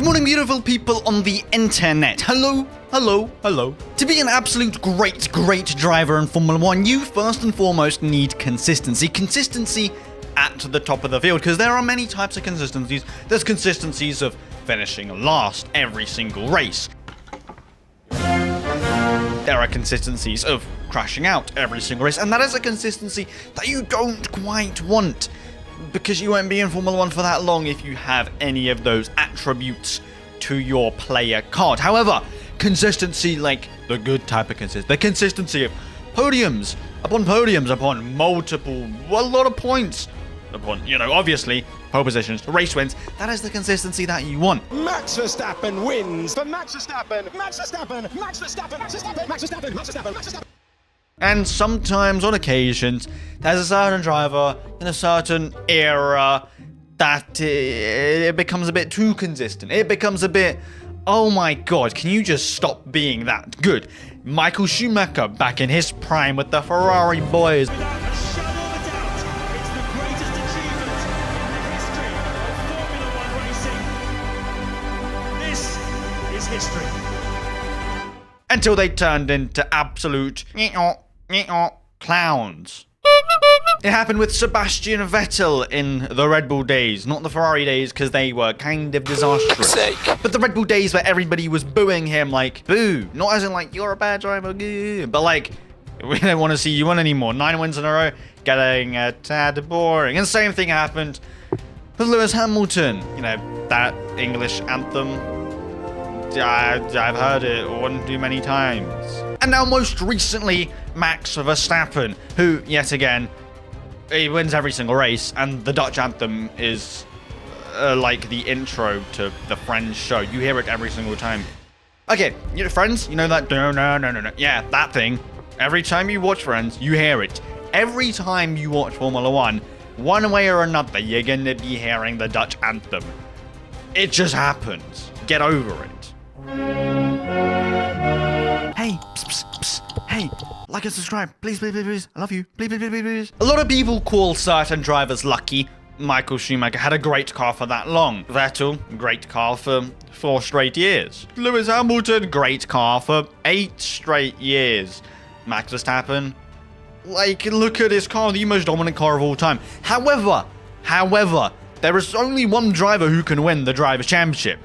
morning, beautiful people on the internet. Hello. To be an absolute great driver in Formula 1, you first and foremost need consistency. Consistency at the top of the field, because there are many types of consistencies. There's consistencies of finishing last every single race. There are consistencies of crashing out every single race, and that is a consistency that you don't quite want, because you won't be in Formula 1 for that long if you have any of those attributes to your player card. However, consistency, like the good type of consistency, the consistency of podiums upon multiple, a lot of points, upon, obviously, pole positions, race wins, that is the consistency that you want. Max Verstappen wins for Max Verstappen, Max Verstappen, Max Verstappen, Max Verstappen, Max Verstappen, Max Verstappen, Max Verstappen. And sometimes, on occasions, there's a certain driver in a certain era that it becomes a bit too consistent. It becomes a bit, oh my god, can you just stop being that good? Michael Schumacher back in his prime with the Ferrari boys. Without a shadow of a doubt, it's the greatest achievement in the history of Formula 1 racing. This is history. Until they turned into absolute clowns. It happened with Sebastian Vettel in the Red Bull days, not the Ferrari days, because they were kind of disastrous. But the Red Bull days where everybody was booing him, like, boo, not as in like, you're a bad driver, but like, we don't want to see you win anymore. 9 wins in a row, getting a tad boring. And the same thing happened with Lewis Hamilton. That English anthem, I've heard it one too many times. And now most recently, Max Verstappen, who, yet again, he wins every single race, and the Dutch anthem is like the intro to the Friends show. You hear it every single time. Okay, Friends, that no. Yeah, that thing. Every time you watch Friends, you hear it. Every time you watch Formula 1, one way or another, you're gonna be hearing the Dutch anthem. It just happens. Get over it. Hey, psst. Hey, like and subscribe. Please. I love you. Please. A lot of people call certain drivers lucky. Michael Schumacher had a great car for that long. Vettel, great car for 4 straight years. Lewis Hamilton, great car for 8 straight years. Max Verstappen, look at his car, the most dominant car of all time. However, there is only one driver who can win the Drivers' Championship.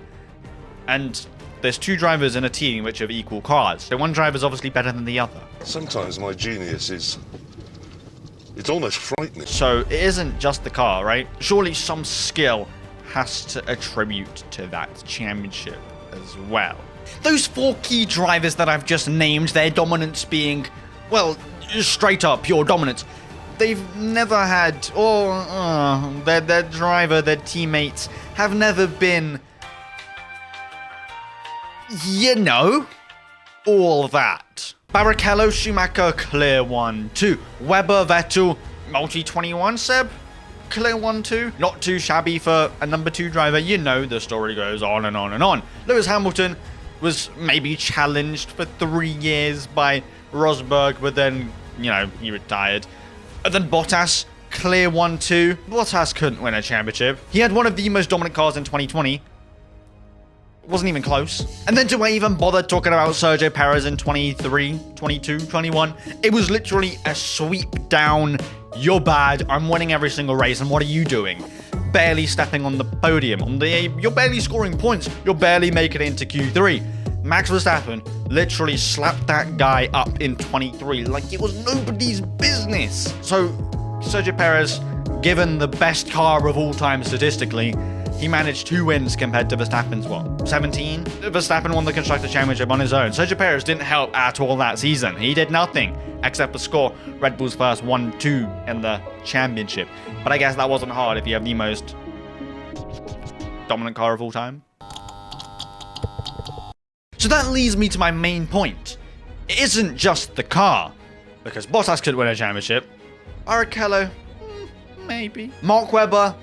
And there's 2 drivers in a team which have equal cars. So one driver is obviously better than the other. Sometimes my genius is... it's almost frightening. So it isn't just the car, right? Surely some skill has to attribute to that championship as well. Those 4 key drivers that I've just named, their dominance being, well, straight up pure dominance. They've never had, their driver, their teammates have never been... all that. Barrichello, Schumacher, clear 1-2. Webber, Vettel, multi-21, Seb, clear 1-2. Not too shabby for a number 2 driver. The story goes on and on and on. Lewis Hamilton was maybe challenged for 3 years by Rosberg, but then, he retired. And then Bottas, clear 1-2. Bottas couldn't win a championship. He had one of the most dominant cars in 2020. Wasn't even close. And then to even bother talking about Sergio Perez in 23, 22, 21, it was literally a sweep down. You're bad. I'm winning every single race. And what are you doing? Barely stepping on the podium. You're barely scoring points. You're barely making it into Q3. Max Verstappen literally slapped that guy up in 23 like it was nobody's business. So Sergio Perez, given the best car of all time statistically, he managed 2 wins compared to Verstappen's, 17? Verstappen won the Constructors' Championship on his own. Sergio Perez didn't help at all that season. He did nothing except for score Red Bull's first 1-2 in the championship. But I guess that wasn't hard if you have the most dominant car of all time. So that leads me to my main point. It isn't just the car, because Bottas could win a championship. Barrichello, maybe. Mark Webber,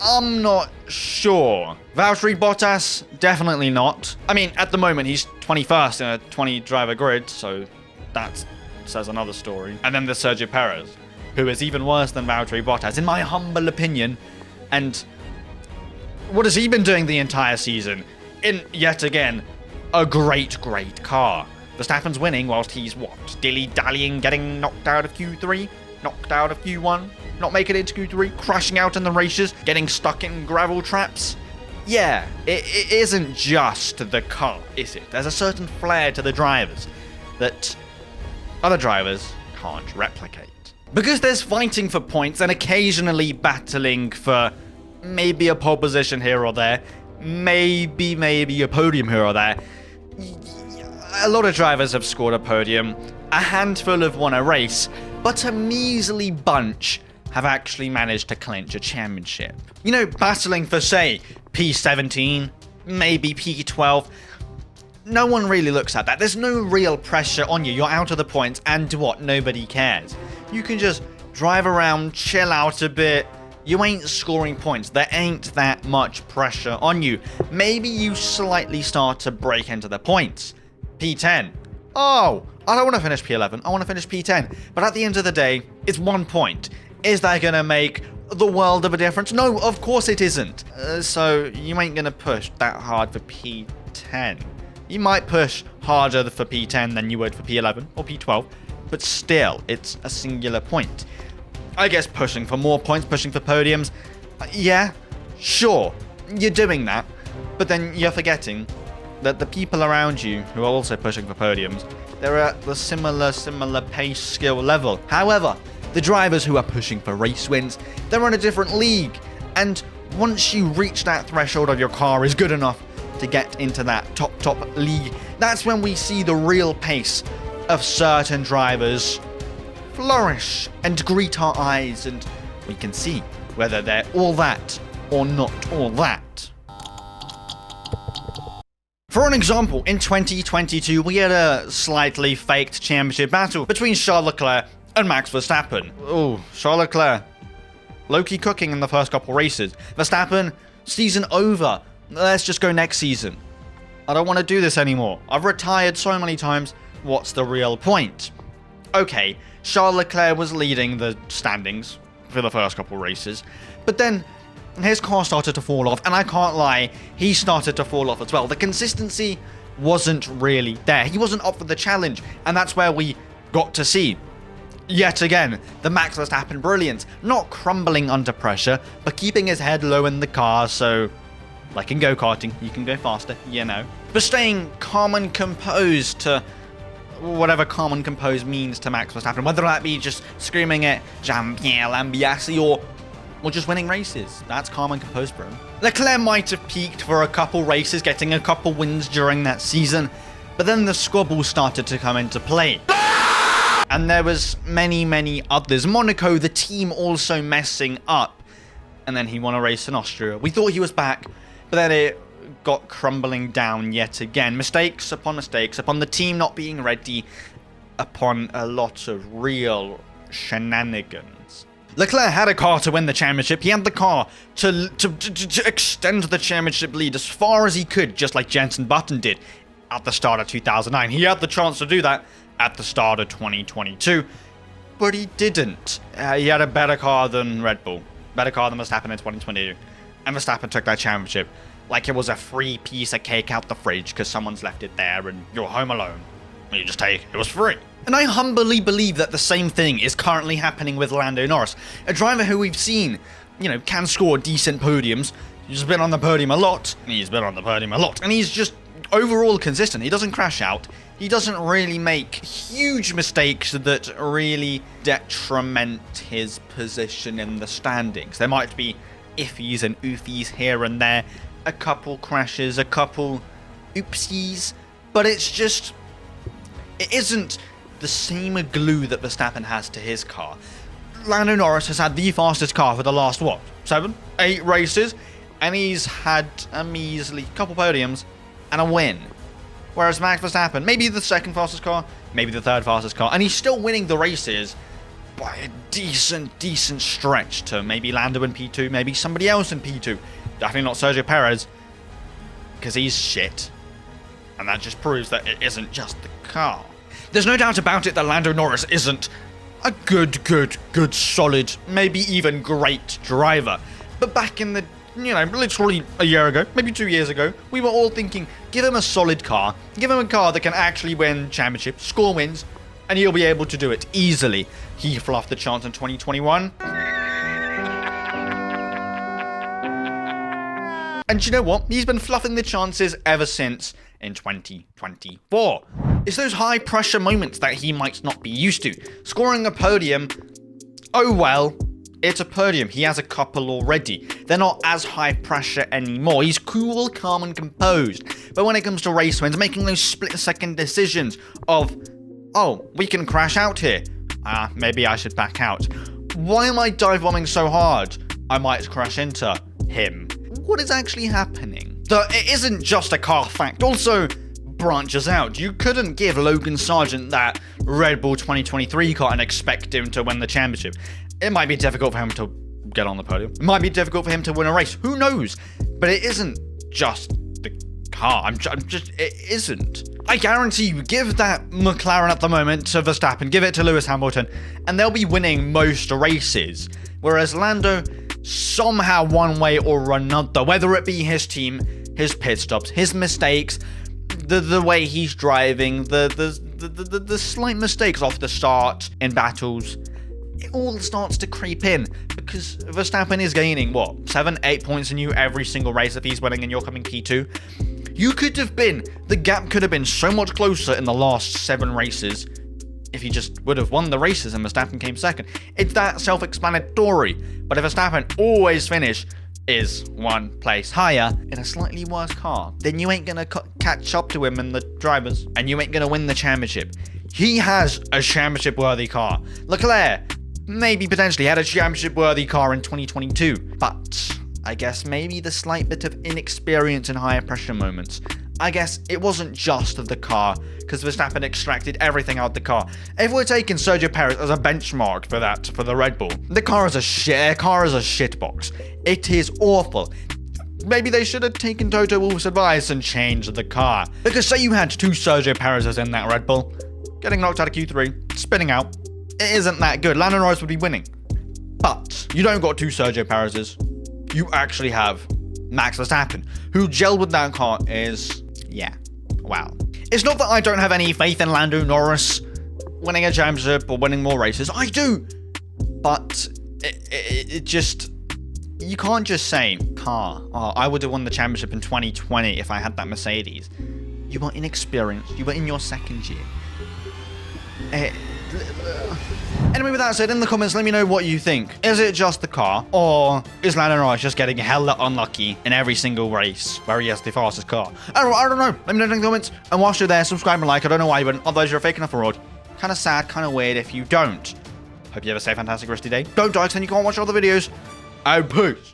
I'm not sure. Valtteri Bottas, definitely not. I mean, at the moment, he's 21st in a 20-driver grid, so that says another story. And then there's Sergio Perez, who is even worse than Valtteri Bottas, in my humble opinion. And What has he been doing the entire season? In, yet again, a great car. Verstappen's winning whilst he's, what, dilly-dallying, getting knocked out of Q3, knocked out of Q1, not making it to Q3, crashing out in the races, getting stuck in gravel traps. Yeah, it isn't just the car, is it? There's a certain flair to the drivers that other drivers can't replicate. Because there's fighting for points and occasionally battling for maybe a pole position here or there, maybe a podium here or there. A lot of drivers have scored a podium, a handful have won a race, but a measly bunch have actually managed to clinch a championship. You know, battling for, say, P17, maybe P12, no one really looks at that. There's no real pressure on you. You're out of the points, and what? Nobody cares. You can just drive around, chill out a bit. You ain't scoring points. There ain't that much pressure on you. Maybe you slightly start to break into the points. P10. Oh, I don't want to finish P11. I want to finish P10. But at the end of the day, it's 1 point. Is that going to make the world of a difference? No, of course it isn't. So you ain't going to push that hard for P10. You might push harder for P10 than you would for P11 or P12, but still, it's a singular point. I guess pushing for more points, pushing for podiums, yeah, sure, you're doing that, but then you're forgetting that the people around you who are also pushing for podiums, they're at the similar pace skill level. However, the drivers who are pushing for race wins, they're in a different league, and once you reach that threshold of your car is good enough to get into that top league, that's when we see the real pace of certain drivers flourish and greet our eyes, and we can see whether they're all that or not all that. For an example, in 2022, we had a slightly faked championship battle between Charles Leclerc and Max Verstappen. Oh, Charles Leclerc, low-key cooking in the first couple races. Verstappen, season over. Let's just go next season. I don't want to do this anymore. I've retired so many times. What's the real point? Okay, Charles Leclerc was leading the standings for the first couple races, but then his car started to fall off, and I can't lie, he started to fall off as well. The consistency wasn't really there. He wasn't up for the challenge, and that's where we got to see, yet again, the Max Verstappen brilliance. Not crumbling under pressure, but keeping his head low in the car, so like in go-karting, you can go faster, you know. But staying calm and composed to whatever calm and composed means to Max Verstappen, whether that be just screaming at Jean-Pierre Lambiase or just winning races. That's calm and composed for him. Leclerc might have peaked for a couple races, getting a couple wins during that season, but then the squabble started to come into play. And there was many others. Monaco, the team also messing up. And then he won a race in Austria. We thought he was back, but then it got crumbling down yet again. Mistakes upon the team not being ready, upon a lot of real shenanigans. Leclerc had a car to win the championship. He had the car to extend the championship lead as far as he could, just like Jenson Button did at the start of 2009. He had the chance to do that at the start of 2022, but he didn't. He had a better car than Red Bull, better car than Verstappen in 2022, and Verstappen took that championship like it was a free piece of cake out the fridge because someone's left it there and you're home alone. And you just take it. It was free. And I humbly believe that the same thing is currently happening with Lando Norris, a driver who we've seen, you know, can score decent podiums. He's been on the podium a lot, and he's just overall consistent. He doesn't crash out. He doesn't really make huge mistakes that really detriment his position in the standings. There might be iffies and oofies here and there, a couple crashes, a couple oopsies, but it isn't the same glue that Verstappen has to his car. Lando Norris has had the fastest car for the last, 7, 8 races, and he's had a measly couple podiums and a win. Whereas Max Verstappen, maybe the second fastest car, maybe the third fastest car, and he's still winning the races by a decent stretch to maybe Lando in P2, maybe somebody else in P2. Definitely not Sergio Perez, because he's shit. And that just proves that it isn't just the car. There's no doubt about it that Lando Norris isn't a good, solid, maybe even great driver. But back in the you know, literally a year ago, maybe 2 years ago, we were all thinking, give him a solid car, give him a car that can actually win championships, score wins, and he'll be able to do it easily. He fluffed the chance in 2021. And you know what? He's been fluffing the chances ever since in 2024. It's those high pressure moments that he might not be used to. Scoring a podium, oh well, it's a podium. He has a couple already. They're not as high pressure anymore. He's cool, calm, and composed. But when it comes to race wins, making those split-second decisions of, oh, we can crash out here. Maybe I should back out. Why am I dive bombing so hard? I might crash into him. What is actually happening? It isn't just a car fact. Also, branches out. You couldn't give Logan Sargent that Red Bull 2023 car and expect him to win the championship. It might be difficult for him to get on the podium. It might be difficult for him to win a race. Who knows? But it isn't just the car. It isn't. I guarantee you, give that McLaren at the moment to Verstappen, give it to Lewis Hamilton, and they'll be winning most races. Whereas Lando, somehow one way or another, whether it be his team, his pit stops, his mistakes, the way he's driving, the slight mistakes off the start in battles, it all starts to creep in because Verstappen is gaining, what, 7-8 points in you every single race if he's winning and you're coming P2. The gap could have been so much closer in the last 7 races if he just would have won the races and Verstappen came second. It's that self-explanatory. But if Verstappen always is 1 place higher in a slightly worse car, then you ain't gonna catch up to him in the drivers and you ain't gonna win the championship. He has a championship-worthy car. Leclerc maybe potentially had a championship-worthy car in 2022, but I guess maybe the slight bit of inexperience in higher pressure moments. I guess it wasn't just of the car, because Verstappen extracted everything out the car. If we're taking Sergio Perez as a benchmark for the Red Bull, the car is a shitbox. It is awful. Maybe they should have taken Toto Wolff's advice and changed the car. Because say you had 2 Sergio Perez's in that Red Bull, getting knocked out of Q3, spinning out, it isn't that good. Lando Norris would be winning. But you don't got 2 Sergio Perez's. You actually have Max Verstappen, who gelled with that car wow. It's not that I don't have any faith in Lando Norris winning a championship or winning more races. I do. But it just, you can't just say, I would have won the championship in 2020 if I had that Mercedes. You were inexperienced. You were in your 2nd year. Anyway, with that said, in the comments, let me know what you think. Is it just the car, or is Lando Norris just getting hella unlucky in every single race where he has the fastest car? I don't know. Let me know in the comments. And whilst you're there, subscribe and like. I don't know why you wouldn't. Otherwise, you're a fake enough fraud. Kind of sad, kind of weird if you don't. Hope you have a safe, fantastic, rest of your day. Don't die, because then you can't watch all the videos. And peace.